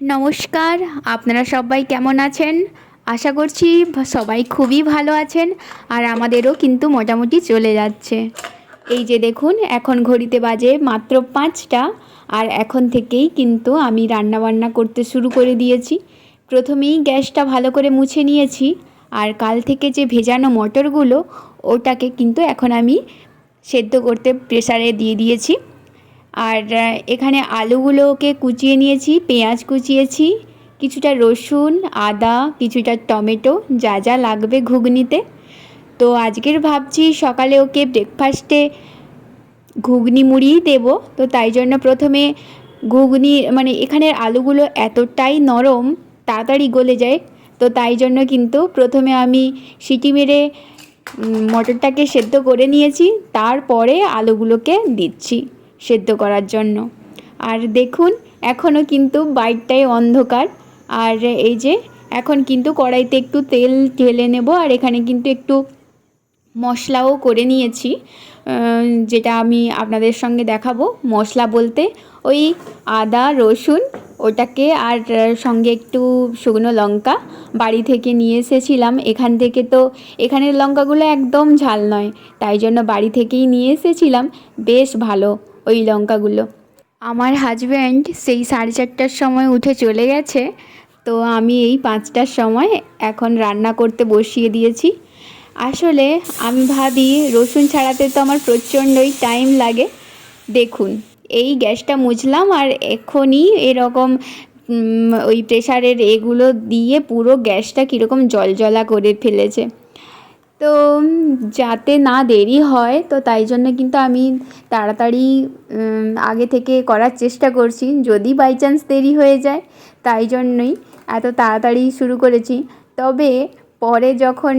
নমস্কার, আপনারা সবাই কেমন আছেন? আশা করছি সবাই খুবই ভালো আছেন। আর আমাদেরও কিন্তু মোটামুটি চলে যাচ্ছে। এই যে দেখুন, এখন ঘড়িতে বাজে মাত্র 5টা। আর এখন থেকেই কিন্তু আমি রান্নাবান্না করতে শুরু করে দিয়েছি। প্রথমেই গ্যাসটা ভালো করে মুছে নিয়েছি। আর কাল থেকে যে ভেজানো মটরগুলো, ওটাকে কিন্তু এখন আমি সেদ্ধ করতে প্রেসারে দিয়ে দিয়েছি। আর এখানে আলুগুলোকে কুচিয়ে নিয়েছি, পেঁয়াজ কুচিয়েছি, কিছুটা রসুন, আদা, কিছুটা টমেটো, যা যা লাগবে ঘুগনিতে। তো আজকের ভাবছি সকালে ওকে ব্রেকফাস্টে ঘুগনি মুড়িই দেবো। তো তাই জন্য প্রথমে ঘুগনি মানে এখানের আলুগুলো এতটাই নরম, তাড়াতাড়ি গলে যায়। তো তাই জন্য কিন্তু প্রথমে আমি সিটি মেরে মটরটাকে সেদ্ধ করে নিয়েছি, তারপরে আলুগুলোকে দিচ্ছি সেদ্ধ করার জন্য। আর দেখুন, এখনও কিন্তু বাইরটাই অন্ধকার। আর এই যে এখন কিন্তু কড়াইতে একটু তেল ঢেলে নেব। আর এখানে কিন্তু একটু মশলাও করে নিয়েছি, যেটা আমি আপনাদের সঙ্গে দেখাবো। মশলা বলতে ওই আদা রসুন ওটাকে, আর সঙ্গে একটু শুকনো লঙ্কা বাড়ি থেকে নিয়ে এসেছিলাম। এখান থেকে তো এখানের লঙ্কাগুলো একদম ঝাল নয়, তাই জন্য বাড়ি থেকেই নিয়ে এসেছিলাম। বেশ ভালো ওই লঙ্কাগুলো। আমার হাজব্যান্ড সেই 4:30টার সময় উঠে চলে গেছে। তো আমি এই 5টার সময় এখন রান্না করতে বসিয়ে দিয়েছি। আসলে আমি ভাবি রসুন ছাড়াতে তো আমার প্রচণ্ডই টাইম লাগে। দেখুন, এই গ্যাসটা মুছলাম আর এখনই এরকম ওই প্রেসারের এগুলো দিয়ে পুরো গ্যাসটা কীরকম জলজলা করে ফেলেছে। তো যাতে না দেরি হয়, তো তাই জন্য কিন্তু আমি তাড়াতাড়ি আগে থেকে করার চেষ্টা করছি, যদি বাই চান্স দেরি হয়ে যায়। তাই জন্যই এত তাড়াতাড়ি শুরু করেছি। তবে পরে যখন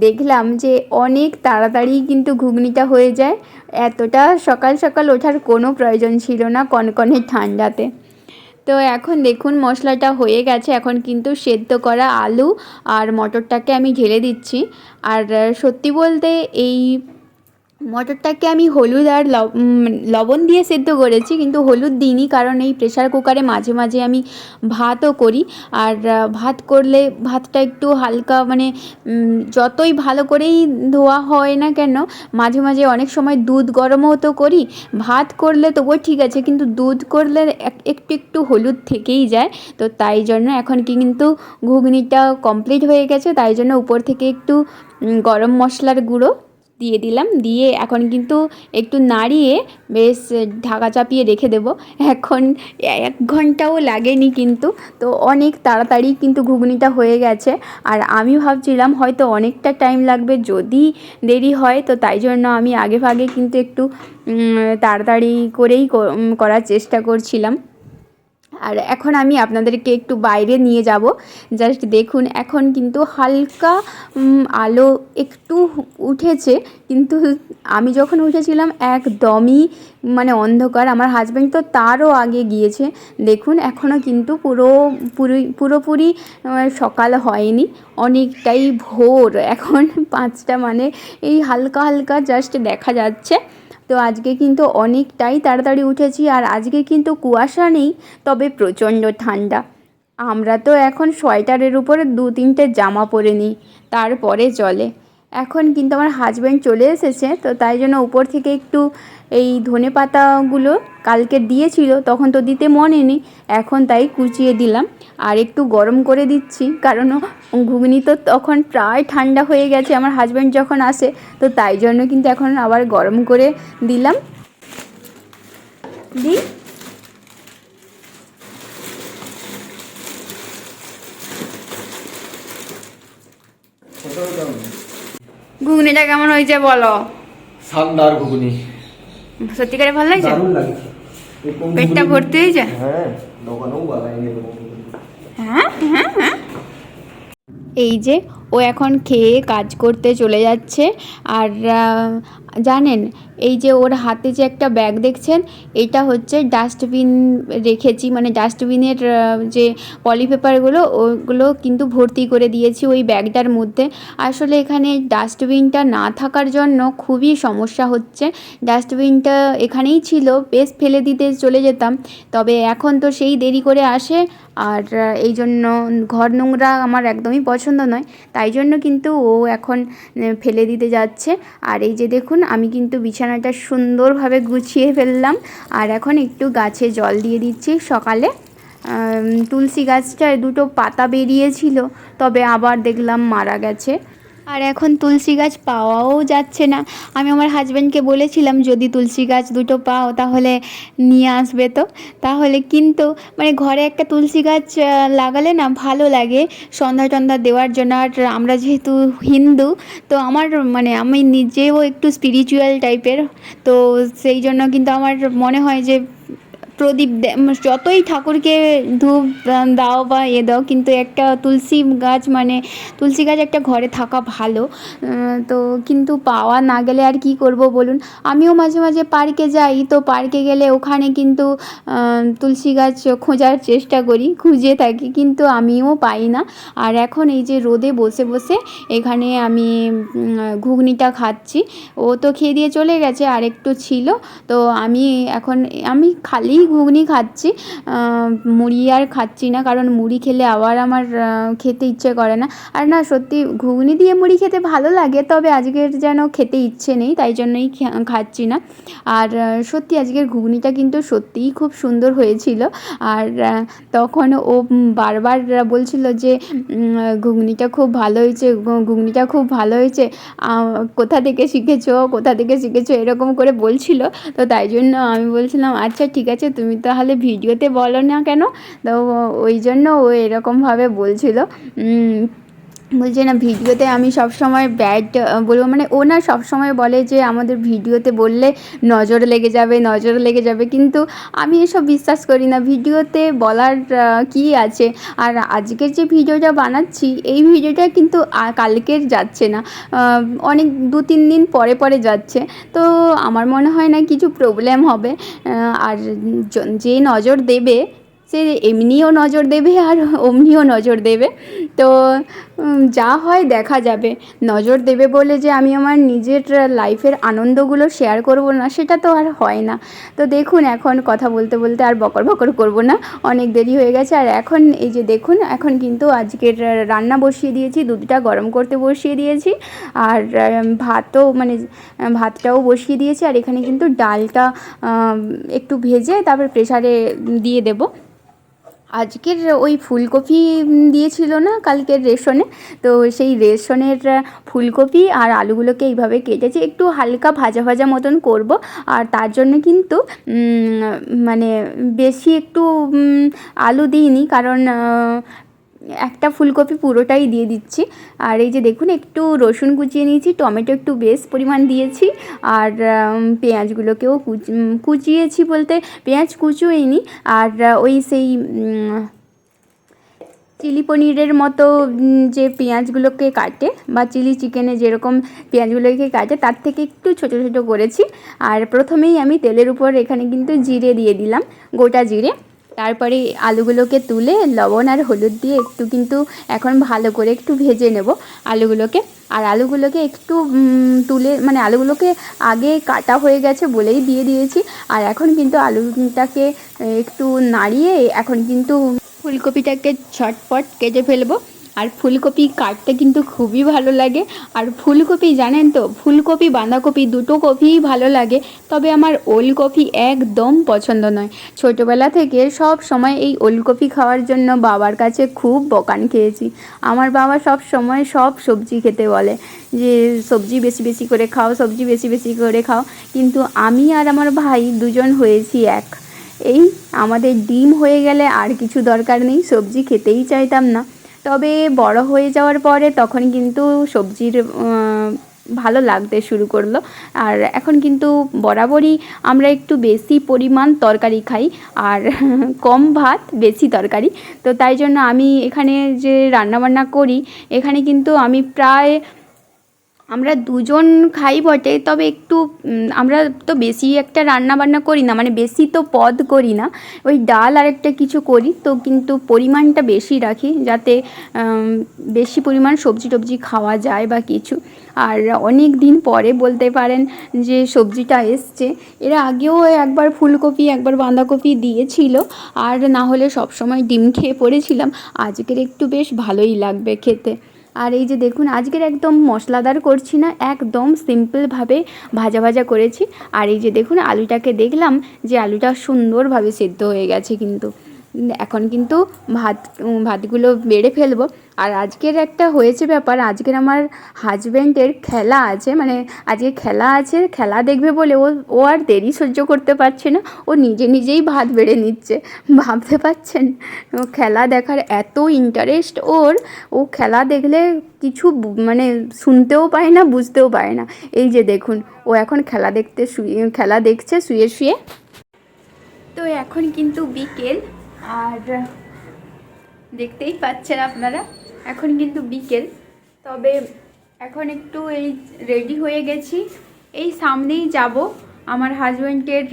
দেখলাম যে অনেক তাড়াতাড়ি কিন্তু ঘুগনিটা হয়ে যায়, এতটা সকাল সকাল ওঠার কোনো প্রয়োজন ছিল না কনকনে ঠান্ডাতে। তো এখন দেখুন মশলাটা হয়ে গেছে। এখন কিন্তু সেদ্ধ করা আলু আর মটরটাকে আমি ঢেলে দিচ্ছি। আর সত্যি বলতে এই মটরটাকে আমি হলুদ আর লবণ দিয়ে সেদ্ধ করেছি, কিন্তু হলুদ দিইনি, কারণ এই প্রেসার কুকারে মাঝে মাঝে আমি ভাতও করি। আর ভাত করলে ভাতটা একটু হালকা মানে যতই ভালো করেই ধোয়া হয় না কেন, মাঝে মাঝে অনেক সময় দুধ গরমও তো করি। ভাত করলে তবুও ঠিক আছে, কিন্তু দুধ করলে একটু একটু হলুদ থেকেই যায়। তো তাই জন্য এখন কিন্তু ঘুগনিটা কমপ্লিট হয়ে গেছে, তাই জন্য উপর থেকে একটু গরম মশলার গুঁড়ো দিয়ে দিলাম। দিয়ে এখন কিন্তু একটু নাড়িয়ে বেশ ঢাকা চাপিয়ে রেখে দেবো। এখন 1 ঘন্টাও লাগেনি কিন্তু। তো অনেক তাড়াতাড়ি কিন্তু ঘুগনিটা হয়ে গেছে। আর আমি ভাবছিলাম হয়তো অনেকটা টাইম লাগবে যদি দেরি হয়, তো তাই জন্য আমি আগে ভাগে কিন্তু একটু তাড়াতাড়ি করেই করার চেষ্টা করছিলাম। আর এখন আমি আপনাদেরকে একটু বাইরে নিয়ে যাব। জাস্ট দেখুন, এখন কিন্তু হালকা আলো একটু উঠেছে, কিন্তু আমি যখন উঠেছিলাম একদমই মানে অন্ধকার। আমার হাজব্যান্ড তো তারও আগে গিয়েছে। দেখুন এখনও কিন্তু পুরোপুরি সকাল হয়নি, অনেকটাই ভোর। এখন 5টা মানে এই হালকা হালকা জাস্ট দেখা যাচ্ছে। তো আজকে কিন্তু অনেকটাই তাড়াতাড়ি উঠেছি। আর আজকে কিন্তু কুয়াশা নেই, তবে প্রচণ্ড ঠান্ডা। আমরা তো এখন সোয়েটারের উপরে 2-3টে জামা পরে নিই, তারপরে চলে। এখন কিন্তু আমার হাজব্যান্ড চলে এসেছে, তো তাই জন্য উপর থেকে একটু এই ধনে পাতাগুলো কালকে দিয়েছিল, তখন তো দিতে মনে নেই, এখন তাই কুচিয়ে দিলাম। আর একটু গরম করে দিচ্ছি, কারণ ঘুগনি তো তখন প্রায় ঠান্ডা হয়ে গেছে আমার হাজব্যান্ড যখন আসে। তো তাই জন্য কিন্তু এখন আবার গরম করে দিলাম। দিই ঘুগনিটা কেমন হয়েছে বলো? শানদার ঘুগনি, সত্যিকারে ভালো লাগছে? দারুণ লাগছে। পেটটা ভর্তি হয়েছে? হ্যাঁ, দোকানেও বানাইনি এরকম। হ্যাঁ হ্যাঁ হ্যাঁ। এই যে ও এখন খেয়ে কাজ করতে চলে যাচ্ছে। আর জানেন, এই যে ওর হাতে যে একটা ব্যাগ দেখছেন, এটা হচ্ছে ডাস্টবিন রেখেছি, মানে ডাস্টবিনের যে পলিপেপারগুলো ওগুলো কিন্তু ভর্তি করে দিয়েছি ওই ব্যাগটার মধ্যে। আসলে এখানে ডাস্টবিনটা না থাকার জন্য খুবই সমস্যা হচ্ছে। ডাস্টবিনটা এখানেই ছিল, বেশ ফেলে দিতে চলে যেতাম, তবে এখন তো সেই দেরি করে আসে আর এই জন্য ঘর নোংরা আমার একদমই পছন্দ নয়, তাই জন্য কিন্তু ও এখন ফেলে দিতে যাচ্ছে। আর এই যে দেখুন আমি কিন্তু বিছানাটা সুন্দরভাবে গুছিয়ে ফেললাম, আর এখন একটু গাছে জল দিয়ে দিচ্ছি। সকালে তুলসী গাছটায় দুটো পাতা বেরিয়েছিল, তবে আবার দেখলাম মারা গেছে। আর এখন তুলসী গাছ পাওয়াও যাচ্ছে না। আমি আমার হাজব্যান্ডকে বলেছিলাম যদি তুলসী গাছ দুটো পাও তাহলে নিয়ে আসবে, তো তাহলে কিন্তু মানে ঘরে একটা তুলসী গাছ লাগালে না ভালো লাগে সন্ধ্যা টন্ধা দেওয়ার জন্য। আর আমরা যেহেতু হিন্দু, তো আমার মানে আমি নিজেও একটু স্পিরিচুয়াল টাইপের, তো সেই জন্য কিন্তু আমার মনে হয় যে প্রদীপ যতই ঠাকুরকে ধূপ দাও বা দাও, কিন্তু একটা তুলসী গাছ মানে তুলসী গাছ একটা ঘরে থাকা ভালো। তো কিন্তু পাওয়া না গেলে আর কি করব বলুন। আমিও মাঝে মাঝে পার্কে যাই, তো পার্কে গেলে ওখানে কিন্তু তুলসী গাছ খোঁজার চেষ্টা করি, খুঁজে থাকি, কিন্তু আমিও পাই না। আর এখন এই যে রোদে বসে বসে এখানে আমি ঘুগনিটা খাচ্ছি। ও তো খেয়ে দিয়ে চলে গেছে, আর একটু ছিল, তো আমি খালি ঘুগনি খাচ্ছি, মুড়ি আর খাচ্ছি না, কারণ মুড়ি খেলে আবার আমার খেতে ইচ্ছে করে না। আর না, সত্যি ঘুগনি দিয়ে মুড়ি খেতে ভালো লাগে, তবে আজকের যেন খেতে ইচ্ছে নেই, তাই জন্যই খাচ্ছি না। আর সত্যি আজকের ঘুগনিটা কিন্তু সত্যিই খুব সুন্দর হয়েছিল। আর তখন ও বারবার বলছিল যে ঘুগনিটা খুব ভালো হয়েছে, ঘুগনিটা খুব ভালো হয়েছে, কোথা থেকে শিখেছো এরকম করে বলছিল। তো তাই জন্য আমি বলছিলাম আচ্ছা ঠিক আছে, তুমি তাহলে ভিডিওতে বলো না কেন। তো ওই জন্য ও এরকমভাবে বলছিল, বলছে না ভিডিওতে আমি সবসময় ব্যাড বলবো, মানে ও না সবসময় বলে যে আমাদের ভিডিওতে বললে নজর লেগে যাবে, কিন্তু আমি এসব বিশ্বাস করি না। ভিডিওতে বলার কী আছে। আর আজকের যে ভিডিওটা বানাচ্ছি, এই ভিডিওটা কিন্তু কালকের যাচ্ছে না, অনেক 2-3 দিন পরে যাচ্ছে, তো আমার মনে হয় না কিছু প্রবলেম হবে। আর যে নজর দেবে সে এমনিও নজর দেবে আর অমনিও নজর দেবে, তো যা হয় দেখা যাবে। নজর দেবে বলে যে আমি আমার নিজের লাইফের আনন্দগুলো শেয়ার করব না, সেটা তো আর হয় না। তো দেখুন এখন কথা বলতে বলতে আর বকর করব না, অনেক দেরি হয়ে গেছে। আর এখন এই যে দেখুন, এখন কিন্তু আজকের রান্না বসিয়ে দিয়েছি, দুধটা গরম করতে বসিয়ে দিয়েছি, আর ভাতটাও বসিয়ে দিয়েছি। আর এখানে কিন্তু ডালটা একটু ভেজে তারপর প্রেসারে দিয়ে দেবো। আজকের ওই ফুলকপি দিয়েছিল না কালকের রেশনে, তো সেই রেশনের ফুলকপি আর আলুগুলোকে এইভাবে কেটেছি, একটু হালকা ভাজা মতন করব। আর তার জন্য কিন্তু মানে বেশি একটু আলু দিইনি, কারণ একটা ফুলকপি পুরোটাই দিয়ে দিচ্ছি। আর এই যে দেখুন একটু রসুন কুচিয়ে নিয়েছি, টমেটো একটু বেশ পরিমাণ দিয়েছি, আর পেঁয়াজগুলোকেও কুচিয়েছি, বলতে পেঁয়াজ কুচোইনি। আর ওই সেই চিলি পনিরের মতো যে পেঁয়াজগুলোকে কাটে, বা চিলি চিকেনে যেরকম পেঁয়াজগুলোকে কাটে, তার থেকে একটু ছোটো ছোটো করেছি। আর প্রথমেই আমি তেলের উপর এখানে কিন্তু জিরে দিয়ে দিলাম, গোটা জিরে। তারপরে আলুগুলোকে তুলে লবণ আর হলুদ দিয়ে একটু কিন্তু এখন ভালো করে একটু ভেজে নেব আলুগুলোকে। আর আলুগুলোকে একটু তুলে, মানে আলুগুলোকে আগে কাটা হয়ে গেছে বলেই দিয়ে দিয়েছি। আর এখন কিন্তু আলুটাকে একটু নাড়িয়ে এখন কিন্তু ফুলকপিটাকে ঝটপট কেটে ফেলবো। আর ফুলকপি কাটতে কিন্তু খুবই ভালো লাগে। আর ফুলকপি জানেন তো, ফুলকপি বাঁধাকপি দুটো কপিই ভালো লাগে, তবে আমার ওলকপি একদম পছন্দ নয়। ছোটোবেলা থেকে সব সময় এই ওলকপি খাওয়ার জন্য বাবার কাছে খুব বকান খেয়েছি। আমার বাবা সব সময় সব সবজি খেতে বলে যে সবজি বেশি করে খাও, সবজি বেশি করে খাও, কিন্তু আমি আর আমার ভাই দুজন হয়েছি এক। এই আমাদের ডিম হয়ে গেলে আর কিছু দরকার নেই, সবজি খেতেই চাইতাম না। তবে বড় হয়ে যাওয়ার পরে তখন কিন্তু সবজির ভালো লাগতে শুরু করলো। আর এখন কিন্তু বরাবরই আমরা একটু বেশি পরিমাণ তরকারি খাই, আর কম ভাত বেশি তরকারি। তো তাই জন্য আমি এখানে যে রান্নাবান্না করি, এখানে কিন্তু আমি প্রায় আমরা দুজন খাই বটে, তবে একটু আমরা তো বেশি একটা রান্না বান্না করি না, মানে বেশি তো পদ করি না, ওই ডাল আর একটা কিছু করি তো, কিন্তু পরিমাণটা বেশি রাখি যাতে বেশি পরিমাণ সবজি টবজি খাওয়া যায় বা কিছু। আর অনেক দিন পরে বলতে পারেন যে সবজিটা এসছে, এর আগেও একবার ফুলকপি একবার বাঁধাকপি দিয়েছিল, আর না হলে সবসময় ডিম খেয়ে পড়েছিলাম। আজকের একটু বেশ ভালোই লাগবে খেতে। আর এই যে দেখুন, আজকের একদম মশলাদার করছি না, একদম সিম্পলভাবে ভাজা ভাজা করেছি। আর এই যে দেখুন, আলুটাকে দেখলাম যে আলুটা সুন্দরভাবে সেদ্ধ হয়ে গেছে, কিন্তু এখন কিন্তু ভাতগুলো বেড়ে ফেলবো। আর আজকের একটা হয়েছে ব্যাপার, আজকের আমার হাজব্যান্ডের খেলা আছে, মানে আজকে খেলা আছে, খেলা দেখবে বলে ও আর দেরি সহ্য করতে পারছে না, ও নিজে নিজেই ভাত বেড়ে নিচ্ছে। ভাবতে পারছেন, ও খেলা দেখার এত ইন্টারেস্ট ওর, ও খেলা দেখলে কিছু মানে শুনতেও পায় না, বুঝতেও পারে না। এই যে দেখুন, ও এখন খেলা দেখছে শুয়ে শুয়ে। তো এখন কিন্তু বিকেল, আর দেখতেই পাচ্ছেন আপনারা এখন কিন্তু বিকেল। তবে এখন একটু এই রেডি হয়ে গেছি, এই সামনেই যাব আমার হাজব্যান্ডের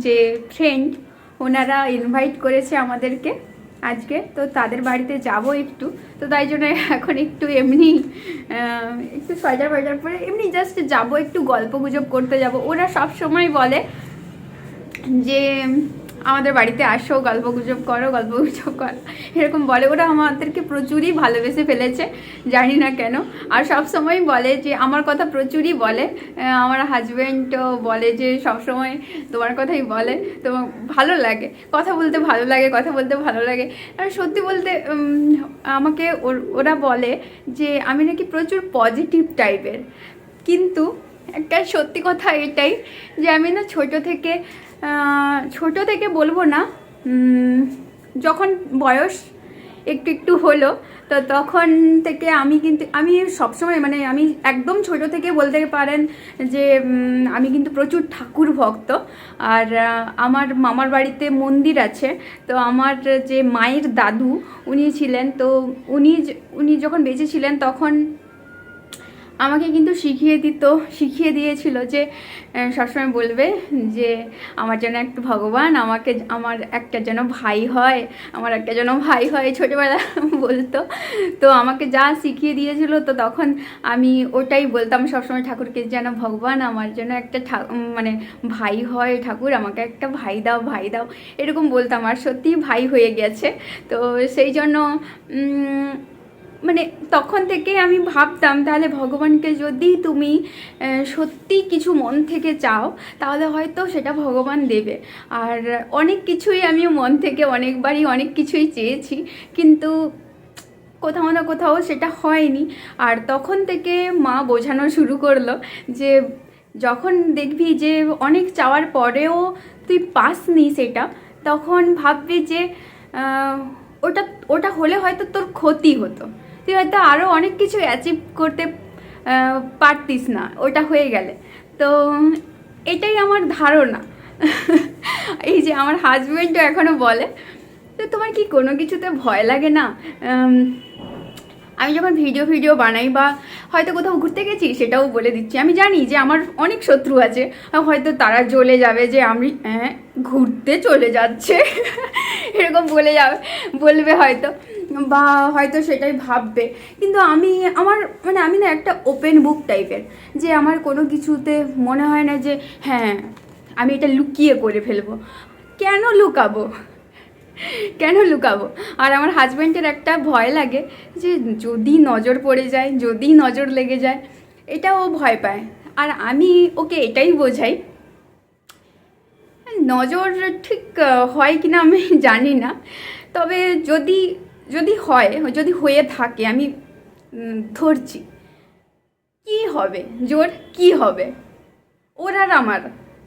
যে ফ্রেন্ড, ওনারা ইনভাইট করেছে আমাদেরকে আজকে, তো তাদের বাড়িতে যাব একটু, তো তাই জন্য এখন একটু এমনি একটু সোয়েটার ফয়েটার পরে এমনি জাস্ট যাব, একটু গল্প গুজব করতে যাব। ওরা সব সময় বলে যে আমাদের বাড়িতে আসো, গল্প গুজব করো, এরকম বলে। ওরা আমাদেরকে প্রচুরই ভালোবেসে ফেলেছে, জানি না কেন। আর সব সময় বলে যে আমার কথা প্রচুরই বলে, আমার হাজব্যান্ডও বলে যে সব সময় তোমার কথাই বলে। তো ভালো লাগে কথা বলতে, ভালো লাগে। আর সত্যি বলতে আমাকে ওরা বলে যে আমি নাকি প্রচুর পজিটিভ টাইপের, কিন্তু একটা সত্যি কথা এটাই যে আমি না ছোট থেকে বলবো না, যখন বয়স একটু একটু হলো, তো তখন থেকে আমি সবসময়, মানে আমি একদম ছোট থেকে বলতে পারেন যে আমি কিন্তু প্রচুর ঠাকুর ভক্ত। আর আমার মামার বাড়িতে মন্দির আছে, তো আমার যে মায়ের দাদু উনি ছিলেন, তো উনি যখন বেঁচে ছিলেন তখন আমাকে কিন্তু শিখিয়ে দিয়েছিল যে সবসময় বলবে যে আমার যেন একটু ভগবান আমার একটা যেন ভাই হয়, ছোটোবেলা বলতো। তো আমাকে যা শিখিয়ে দিয়েছিল, তো তখন আমি ওটাই বলতাম সবসময় ঠাকুরকে, যেন ভগবান আমার যেন একটা মানে ভাই হয়, ঠাকুর আমাকে একটা ভাই দাও, এরকম বলতাম। আর সত্যিই ভাই হয়ে গেছে। তো সেই জন্য মানে তখন থেকে আমি ভাবতাম, তাহলে ভগবানকে যদি তুমি সত্যি কিছু মন থেকে চাও, তাহলে হয়তো সেটা ভগবান দেবে। আর অনেক কিছুই আমি মন থেকে অনেকবারই অনেক কিছুই চেয়েছি, কিন্তু কোথাও না কোথাও সেটা হয়নি। আর তখন থেকে মা বোঝানো শুরু করলো যে যখন দেখবি যে অনেক চাওয়ার পরেও তুই পাসনি সেটা, তখন ভাববি যে ওটা হলে হয়তো তোর ক্ষতি হতো, তুই হয়তো আরও অনেক কিছু অ্যাচিভ করতে পারতিস না ওটা হয়ে গেলে। তো এটাই আমার ধারণা। এই যে আমার হাজব্যান্ডও এখনও বলে, তো তোমার কি কোনো কিছুতে ভয় লাগে না? আমি যখন ভিডিও বানাই বা হয়তো কোথাও ঘুরতে গেছি, সেটাও বলে দিচ্ছি। আমি জানি যে আমার অনেক শত্রু আছে, হয়তো তারা জ্বলে যাবে যে আমি ঘুরতে চলে যাচ্ছে, এরকম বলবে হয়তো, বা হয়তো সেটাই ভাববে। কিন্তু আমি না একটা ওপেন বুক টাইপের, যে আমার কোনো কিছুতে মনে হয় না যে হ্যাঁ আমি এটা লুকিয়ে করে ফেলবো। কেন লুকাবো? আর আমার হাজব্যান্ডের একটা ভয় লাগে যে যদি নজর পড়ে যায়, যদি নজর লেগে যায়, এটা ও ভয় পায়। আর আমি ওকে এটাই বোঝাই, নজর ঠিক হয় কিনা আমি জানি না, তবে যদি হয়ে থাকে, আমি ধরছি, কি হবে জোর, কি হবে? ওর আর আমার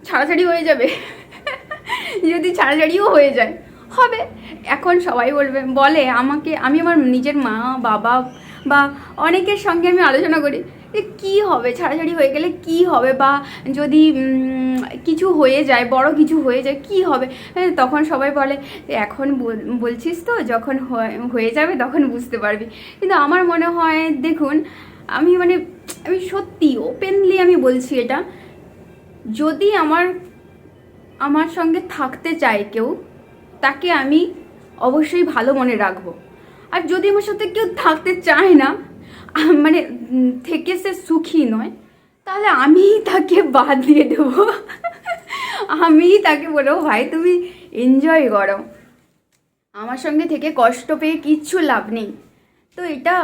ছাড়াছাড়ি হয়ে যাবে। যদি ছাড়াছাড়িও হয়ে যায়, হবে। এখন সবাই বলে আমাকে, আমি আমার নিজের মা বাবা বা অনেকের সঙ্গে আমি আলোচনা করি যে কী হবে ছাড়াছাড়ি হয়ে গেলে, কি হবে, বা যদি কিছু হয়ে যায়, বড় কিছু হয়ে যায়, কি হবে? তখন সবাই বলে এখন বলছিস তো, যখন হয়ে যাবে তখন বুঝতে পারবি। কিন্তু আমার মনে হয়, দেখুন আমি মানে আমি সত্যি ওপেনলি আমি বলছি এটা, যদি আমার সঙ্গে থাকতে চায় কেউ, তাকে আমি অবশ্যই ভালো মনে রাখবো। আর যদি আমার সাথে কেউ থাকতে চায় না, মানে থেকে সে সুখী নয়, তাহলে আমিই তাকে বাদ দিয়ে দেবো। আমিই তাকে বলবো ভাই তুমি এনজয় করো, আমার সঙ্গে থেকে কষ্ট পেয়ে কিচ্ছু লাভ নেই। তো এটা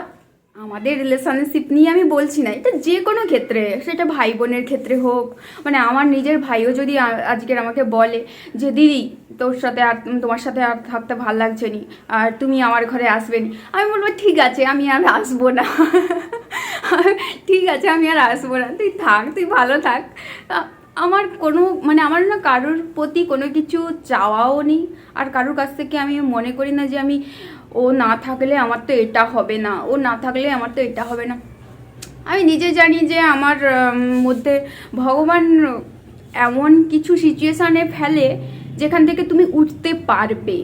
আমাদের রিলেশনশিপ নিয়ে আমি বলছি না, এটা যে কোনো ক্ষেত্রে, সেটা ভাই বোনের ক্ষেত্রে হোক। মানে আমার নিজের ভাইও যদি আজকের আমাকে বলে যে দিদি তোমার সাথে আর থাকতে ভাল লাগছে নি, আর তুমি আমার ঘরে আসবে নি, আমি বলবো ঠিক আছে আমি আর আসবো না। ঠিক আছে আমি আর আসবো না, তুই থাক, তুই ভালো থাক। আমার কোনো মানে আমার না কারোর প্রতি কোনো কিছু চাওয়াও নেই, আর কারোর কাছ থেকে আমি মনে করি না যে আমি ও না থাকলে আমার তো এটা হবে না, ও না থাকলে আমার তো এটা হবে না। আমি নিজে জানি যে আমার মধ্যে ভগবান এমন কিছু সিচুয়েশানে ফেলে যেখান থেকে তুমি উঠতে পারবে,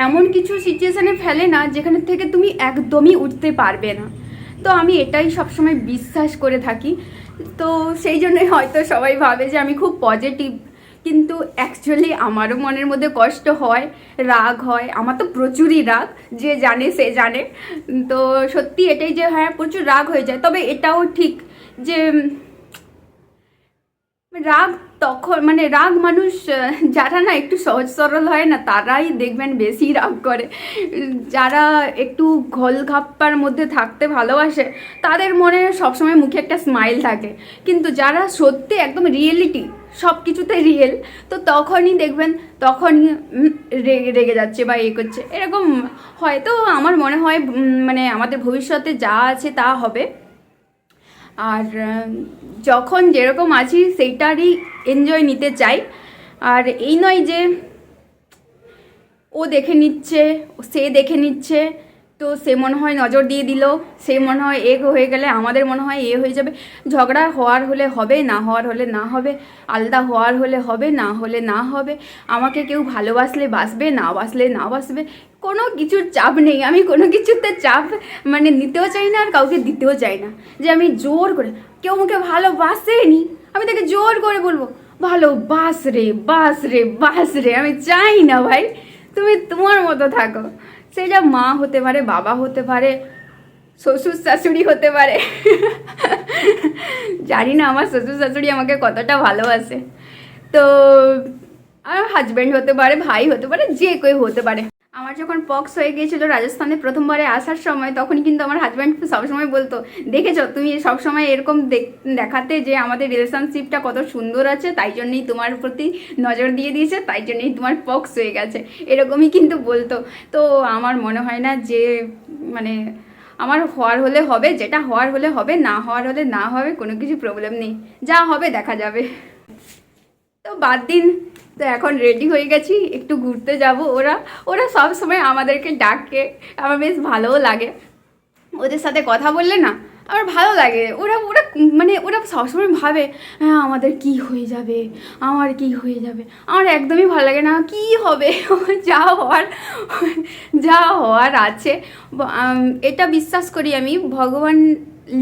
এমন কিছু সিচুয়েশানে ফেলে না যেখান থেকে তুমি একদমই উঠতে পারবে না। তো আমি এটাই সবসময় বিশ্বাস করে থাকি। তো সেই জন্যই হয়তো সবাই ভাবে যে আমি খুব পজিটিভ, কিন্তু অ্যাকচুয়ালি আমারও মনের মধ্যে কষ্ট হয়, রাগ হয়, আমার তো প্রচুরই রাগ, যে জানে সে জানে। তো সত্যি এটাই যে হ্যাঁ প্রচুর রাগ হয়ে যায়, তবে এটাও ঠিক যে রাগ তখন মানে রাগ মানুষ যারা না একটু সহজ সরল হয় না, তারাই দেখবেন বেশি রাগ করে। যারা একটু ঘোলঘাপ্পার মধ্যে থাকতে ভালোবাসে, তাদের মনে সবসময় মুখে একটা স্মাইল থাকে। কিন্তু যারা সত্যি একদম রিয়েলিটি, সব কিছুতে রিয়েল, তো তখনই দেখবেন তখনই রেগে যাচ্ছে বা করছে, এরকম হয়তো আমার মনে হয় মানে আমাদের ভবিষ্যতে যা আছে তা হবে। আর যখন যেরকম আছি সেইটারই এনজয় নিতে চাই। আর এই নয় যে ও দেখে নিচ্ছে, সে দেখে নিচ্ছে, তো সে মনে হয় নজর দিয়ে দিল, সে মনে হয় এ হয়ে গেলে আমাদের মনে হয় এ হয়ে যাবে। ঝগড়া হওয়ার হলে হবে, না হওয়ার হলে না হবে, আলাদা হওয়ার হলে হবে, না হলে না হবে। আমাকে কেউ ভালোবাসলে বাসবে, না বাসলে না বাসবে, কোনো কিছুর চাপ নেই। আমি কোনো কিছুতে চাপ মানে নিতেও চাই না, আর কাউকে দিতেও চাই না যে আমি জোর করে, কেউ আমাকে ভালোবাসেনি আমি তাকে জোর করে বলবো ভালো বাস রে বাস রে বাস রে। আমি চাই না ভাই, তুমি তোমার মতো থাকো। সেটা মা হতে পারে, বাবা হতে পারে, শ্বশুর শাশুড়ি হতে পারে। জানি না আমার শ্বশুর শাশুড়ি আমাকে কতটা ভালোবাসে। তো আর হাজব্যান্ড হতে পারে, ভাই হতে পারে, যে কেউ হতে পারে। আমার যখন পক্স হয়ে গিয়েছিল রাজস্থানে প্রথমবারে আসার সময়, তখন কিন্তু আমার হাজব্যান্ড সবসময় বলতো দেখেছো তুমি সবসময় এরকম দেখাতে যে আমাদের রিলেশনশিপটা কত সুন্দর আছে, তাই জন্যই তোমার প্রতি নজর দিয়ে দিয়েছে, তাই জন্যই তোমার পক্স হয়ে গেছে, এরকমই কিন্তু বলতো। তো আমার মনে হয় না যে মানে আমার হওয়ার হলে হবে, যেটা হওয়ার হলে হবে, না হওয়ার হলে না হবে, কোনো কিছু প্রবলেম নেই, যা হবে দেখা যাবে। তো বাদ দিন। তো এখন রেডি হয়ে গেছি, একটু ঘুরতে যাব। ওরা ওরা সব সময় আমাদেরকে ডাকে, আমার বেশ ভালোও লাগে। ওদের সাথে কথা বললে না আমার ভালো লাগে। ওরা ওরা মানে ওরা সবসময় ভাবে হ্যাঁ আমাদের কি হয়ে যাবে, আমার কি হয়ে যাবে। আমার একদমই ভালো লাগে না, কি হবে, যা হওয়ার আছে। এটা বিশ্বাস করি আমি, ভগবান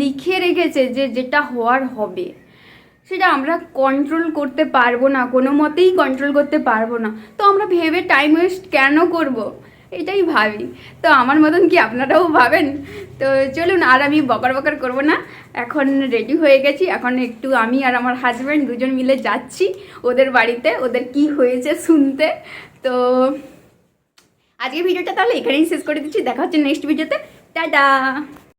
লিখে রেখেছে যে যেটা হওয়ার হবে, সেটা আমরা কন্ট্রোল করতে পারবো না, কোনো মতেই কন্ট্রোল করতে পারবো না। তো আমরা ভেবে টাইম ওয়েস্ট কেন করব, এটাই ভাবি। তো আমার মতন কি আপনারাও ভাবেন? তো চলুন, আর আমি বকর বকর করবো না, এখন রেডি হয়ে গেছি। এখন একটু আমি আর আমার হাজব্যান্ড দুজন মিলে যাচ্ছি ওদের বাড়িতে, ওদের কি হয়েছে শুনতে। তো আজকে ভিডিওটা তাহলে এখানেই শেষ করে দিচ্ছি, দেখা হচ্ছে নেক্সট ভিডিওতে। টাটা।